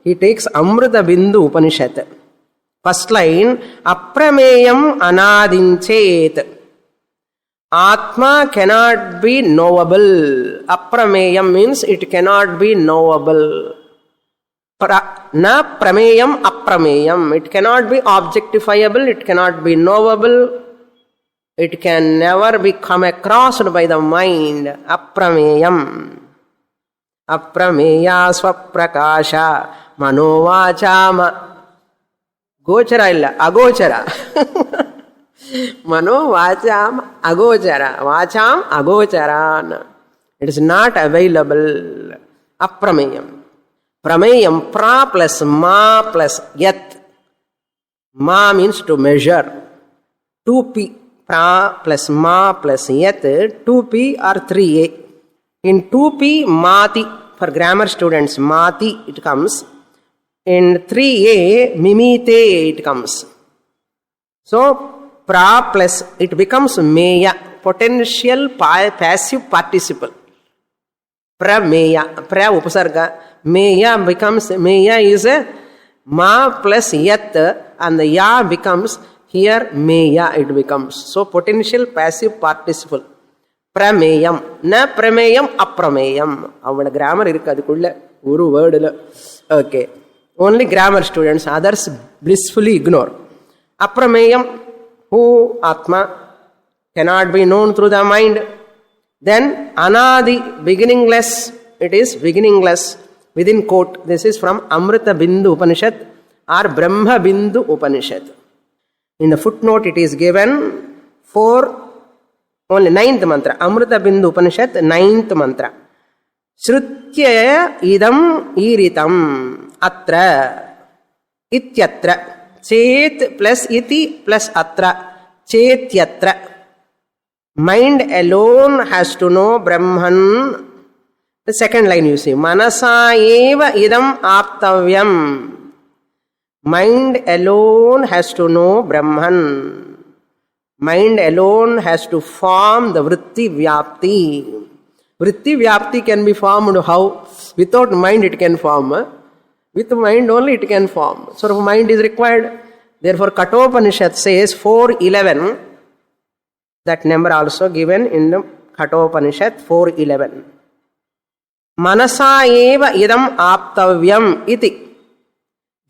he takes Amrita Bindu Upanishad. First line, Aprameyam Anadinchet. Atma cannot be knowable. Aprameyam means it cannot be knowable. Na prameyam aprameyam. It cannot be objectifiable, it cannot be knowable. It can never be come across by the mind. Aprameyam. Aprameya swaprakasha manovachama. Gochara illa, agochara. Mano vacham agochara. Vacham agocharan. It is not available. Aprameyam. Prameyam, pra plus ma plus yat. Ma means to measure. 2p. Pra plus ma plus yat. 2p or 3a. In 2p, mati. For grammar students, mati it comes. In 3a, mimite it comes. So, pra plus, it becomes meya, potential passive participle. Prameya, pra upasarga. Meya becomes, meya is a ma plus yat, and the ya becomes, here meya it becomes. So, potential passive participle. Prameyam, na prameyam, aprameyam. Avada grammar irukku adukulla oru word illa. Okay. Only grammar students, others blissfully ignore. Aprameyam, who Atma cannot be known through the mind. Then Anadi, beginningless, it is beginningless. Within quote, this is from Amrita Bindu Upanishad or Brahma Bindu Upanishad. In the footnote it is given for only 9th mantra. Amrita Bindu Upanishad, 9th mantra. Shrutya idam iritam atra ityatra. Chet plus iti plus atra. Chetyatra. Mind alone has to know Brahman. The second line you see. Manasa eva idam aptavyam. Mind alone has to know Brahman. Mind alone has to form the vritti vyapti. Vritti vyapti can be formed how? Without mind it can form. With mind only it can form. So mind is required. Therefore Kathopanishad says 4:11. That number also given in the Kathopanishad 4:11. Manasa eva idam aptavyam iti.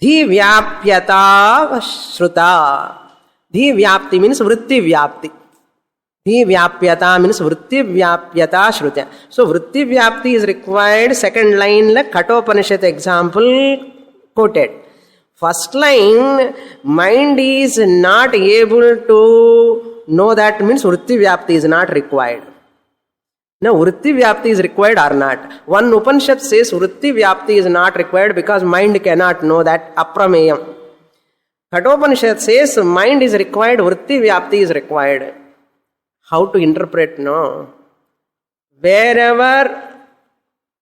Dhi vyapyata shruta. Dhi vyapti means vritti vyapti. Dhi vyapyata means vritti vyapyata shruta. So vritti vyapti is required. Second line like Kathopanishad example quoted. First line, mind is not able to know that means vritti vyapti is not required. Now vritti vyapti is required or not? One Upanishad says vritti vyapti is not required because mind cannot know that. Aprameyam. Kathopanishad says mind is required, vritti vyapti is required. How to interpret, no? Wherever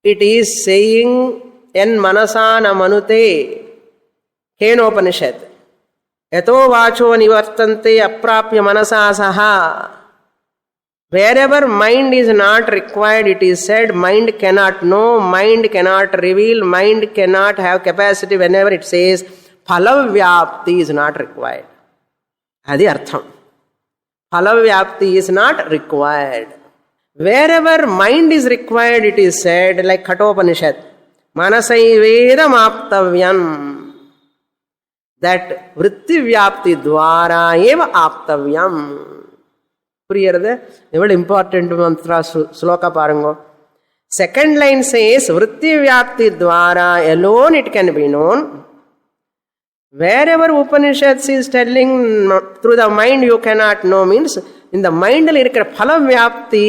it is saying en manasana manute, Kenopanishad, yato vacho nivartante aprapya manasa saha. Wherever mind is not required, it is said mind cannot know, mind cannot reveal, mind cannot have capacity. Whenever it says phalavyapti is not required. అది అర్థం. Phalavhyapti is not required. Wherever mind is required, it is said, like Kathopanishad, Manasaivedam aptavyam. That vritti vyapti dvara eva aptavyam. Puriyarade? Very important mantra sloka parango. Second line says, vritti vyapti dvara alone it can be known. Wherever Upanishads is telling through the mind you cannot know means in the mind irukra phalavyapti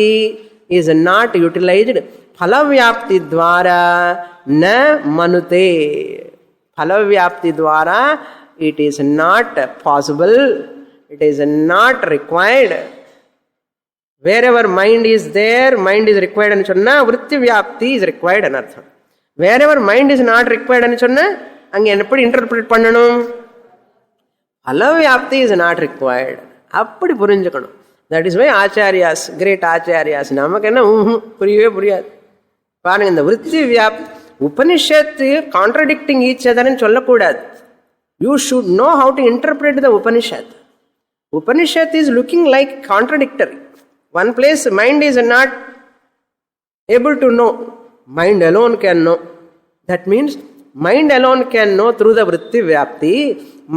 is not utilized. Phalavyapti dvara na manute. Phalavyapti dvara it is not possible. It is not required. Wherever mind is there, mind is required ani sonna vritti vyapti is required anartham. Wherever mind is not required ani sonna அங்கே எப்படி interpret பண்ணணும்? பலவியாப்தி is not required. அப்படி புரிஞ்சுக்கணும். That is why ஆச்சாரியாஸ், great ஆச்சாரியாஸ். நமக்கு என்ன புரியவே புரியாது. பாருங்க, இந்த விருத்தி வியாப்தி உபனிஷத்து கான்ட்ரடிக்டிங் ஈச் அதர்னு சொல்லக்கூடாது. You should know how to interpret the Upanishad. Upanishad is looking like contradictory. One place mind is not able to know, mind alone can know. That means mind alone can know through the vritti vyapti.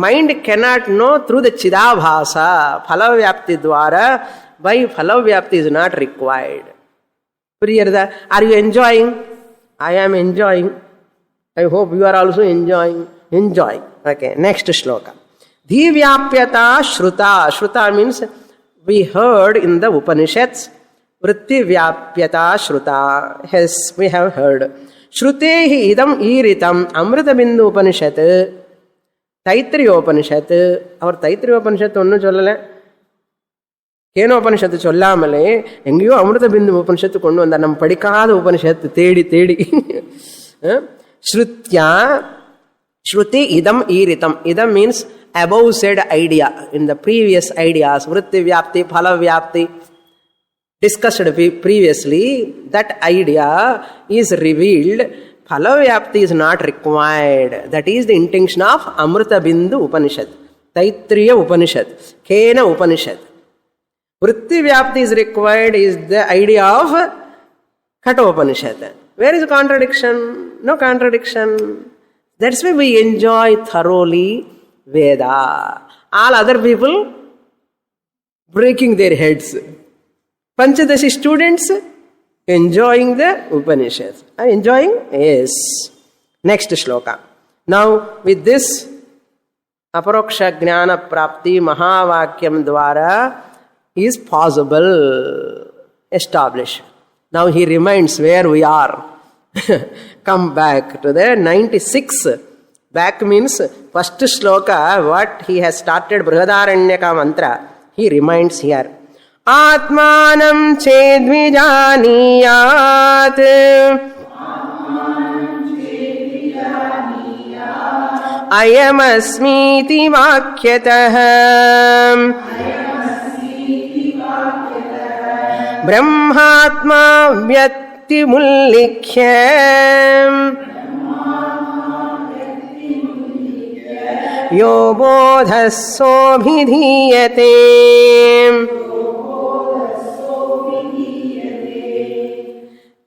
Mind cannot know through the chidabhasa. Phalavyapti dwara. Why phalavyapti is not required? Priyarada, are you enjoying? I am enjoying. I hope you are also enjoying. Enjoying. Okay, next shloka. Dhivyapyata shruta. Shruta means we heard in the Upanishads. Vritti vyapyata shruta. Yes, we have heard. Shrutehi idam iritam Amritabindu Upanishad, Taittiriya Upanishad. அவர் தைத்திரிய உபனிஷத்து ஒன்றும் சொல்லலை, கேனோபனிஷத்து சொல்லாமலே எங்கேயோ அமிர்தபிந்து உபனிஷத்து கொண்டு வந்தார். நம்ம படிக்காத உபனிஷத்து தேடி தேடி. ஸ்ருத்யா ஸ்ருதி இதம் ஈரிதம். இதம் means above said idea, in the previous ideas, vritti vyapti, phala vyapti, discussed previously, that idea is revealed. Phalavyapti is not required. That is the intention of Amrita Bindu Upanishad, Taittiriya Upanishad, Kena Upanishad. Vritti Vyapti is required is the idea of Kathopanishad. Where is the contradiction? No contradiction. That's why we enjoy thoroughly Veda. All other people breaking their heads. Panchadashi students enjoying the Upanishads. Are enjoying? Yes. Next shloka. Now with this aparoksha jnana prapti mahavakyam dwara is possible, established. Now he reminds where we are. Come back to the 96. Back means first shloka, what he has started Brihadaranyaka mantra. He reminds here. Atmanam chedvijaniyat ayamasmiti vakyatah brahmatma vyaktimullikhya yo bodhasobhidhiyate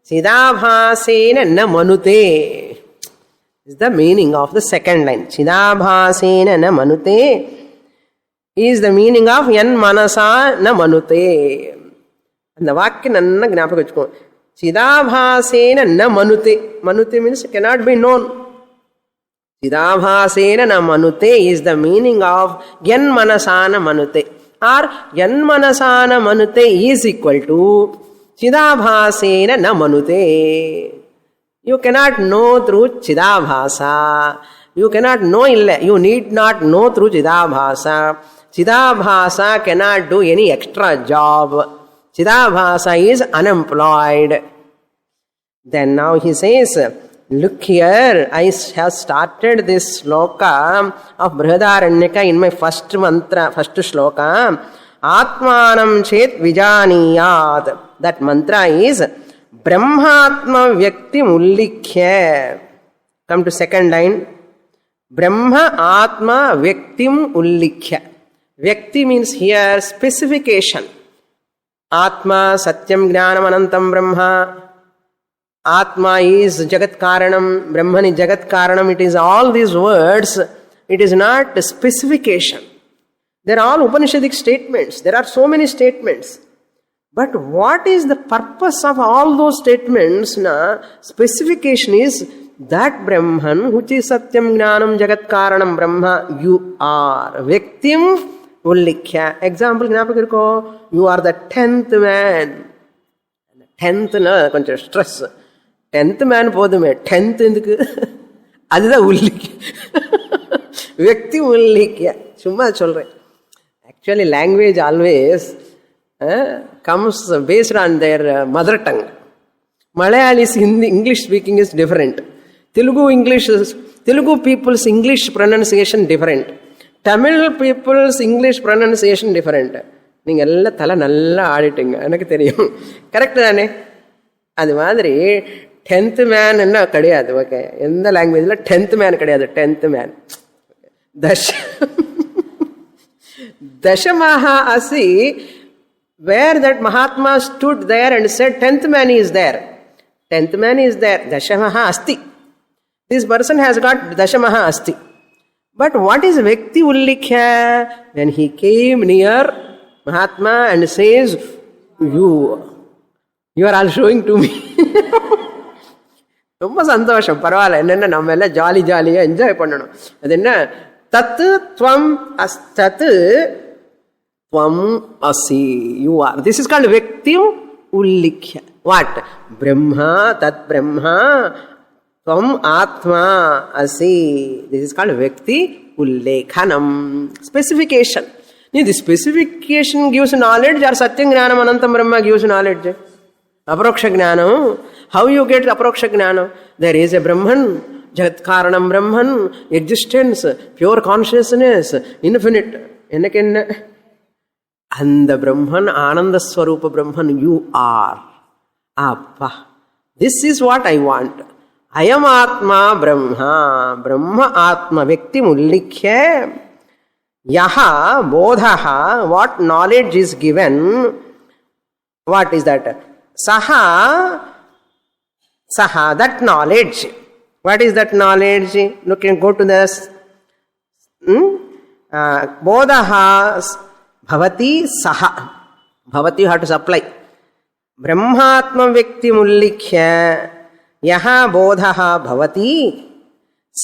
Chidabhasena na manute is the meaning of the second line. Chidabhasena na manute is the meaning of yan manasa na manute. And the vakya nanna gnapaka vechukko. Chidabhasena na manute. Manute means cannot be known. Chidabhasena na manute is the meaning of yan manasana manute. Or yan manasana manute is equal to Chidabhasena na manute. You cannot know through Chidabhasa. You cannot know illa. You need not know through Chidabhasa. Chidabhasa cannot do any extra job. Chidabhasa is unemployed. Then now he says, look here, I have started this sloka of Brihadaranyaka in my first mantra, first shloka. Atmanam chet vijaniyat. That mantra is Brahmatma Vyaktim Ullikhya. Come to second line. Brahma Atma Vyaktim Ullikhya. Vyakti means here specification. Atma Satyam Jnanam Anantam Brahma. Atma is Jagat Karanam, Brahman is Jagat Karanam. It is all these words. It is not a specification. They are all Upanishadic statements. There are so many statements. But what is the purpose of all those statements? Specification is that Brahman, which is Satyam Jnanam Jagat Karanam Brahma, you are. Vyaktim Ullikhya. Example, you are the 10th man. 10th na koncha stress. 10th man podume. 10th enduku? Adha Ullikhya. Vyaktim Ullikhya. Summa solren. Actually, language always comes based on their mother tongue. Malayalis English speaking is different. Telugu people's English pronunciation different. Tamil people's English pronunciation different. நீங்க எல்லாம் தலை நல்லா ஆடிட்டீங்க, எனக்கு தெரியும். Correct தானே? அது மாதிரி 10th man என்ன கிடையாது. ஓகே, எந்த லாங்குவேஜ்ல 10th மேன் கிடையாது. 10th man Dashamaha Asi, where that Mahatma stood there and said, 10th man is there. 10th man is there. Dashamaha Asti. This person has got Dashamaha Asti. But what is Vyakti Ullikhya? When he came near Mahatma and says, you are all showing to me. ரொம்ப சந்தோஷம், பரவாயில்ல. என்னென்ன நம்ம எல்லாம் jolly ஜாலியாக enjoy பண்ணணும். அது என்ன? தத்து துவம் அஸ்தத்து துவம் அசி. You are. This is called Vyakti Ullikhya. What? Brahma, Tat Brahma, Tvam Atma Asi. This is called Vyakti Ullekhanam. Specification. The specification gives knowledge, or Satyam Jnanam Anantam Brahma gives knowledge? Aproksha Jnanam. How you get Aproksha Jnanam? There is a Brahman, Jagat Karanam Brahman, existence, pure consciousness, infinite. And the Brahman, Ananda Swarupa Brahman, you are. Appa. This is what I want. I am Atma Brahma. Brahma Atma. Vyakti Ullikhya. Yaha bodhaha. What knowledge is given? What is that? Saha. That knowledge. What is that knowledge? Look, you can go to this. Bodhaha bhavati saha. Bhavati you have to supply. Brahmatma Vyakti Ullikhya. Yaha bodhaha bhavati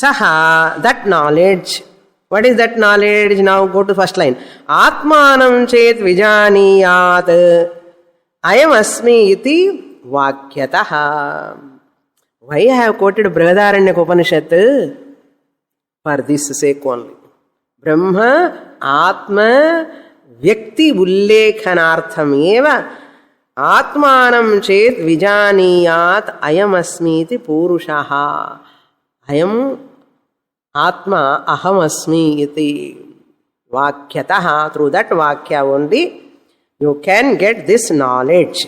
saha. That knowledge. What is that knowledge? Now go to first line. Atmanam chet vijaniyat ayam asmi iti vakyataha. Why I have quoted Brihadaranyaka Upanishad? For this sake only. Brahma Atma Vyakti Ullekhanartham eva Atmanam chet vijaniyat ayam asmi iti purushaha. Ayam Atma aham asmi iti vakyataha. Through that vakya only you can get this knowledge.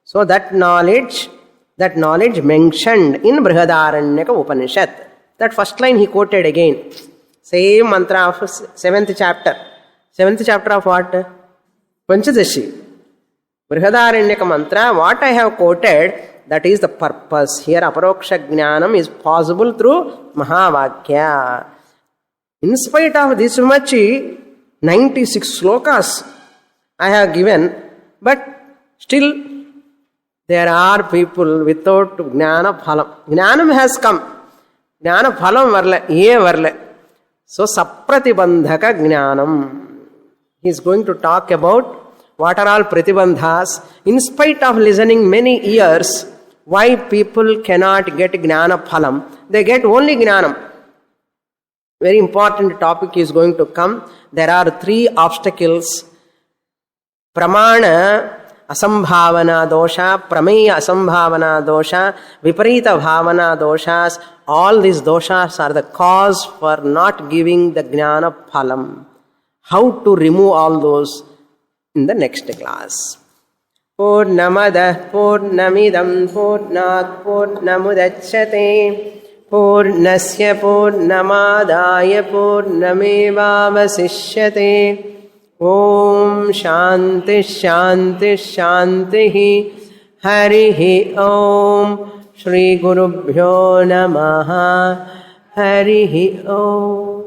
So that knowledge mentioned in Brihadaranyaka Upanishad. That first line he quoted again. Same mantra of 7th chapter. 7th chapter of what? Panchadashi. Brihadaranyaka mantra, what I have quoted, that is the purpose. Here Aparoksha Jnanam is possible through Mahavakya. In spite of this much, 96 slokas I have given, but still there are people without Jnana Phalam. Jnanam has come. Jnana Phalam varle, ye varle. So Sapratibandhaka Jnanam. He is going to talk about what are all pratibandhas. In spite of listening many years, why people cannot get Jnana Phalam. They get only Jnanam. Very important topic is going to come. There are 3 obstacles. Pramana Asambhavana dosha, Prameya Asambhavana dosha, Viparita Bhavana doshas. All these doshas are the cause for not giving the Jnana Phalam. How to remove all those in the next class. Purnamada Purnamidam Purnat Purnamudachyate Purnasya Purnamadaya Purnamevavasishyate Om Shanti शांति शांति। हरि ओम। श्री गुरुभ्यो नमः। हरि ओम।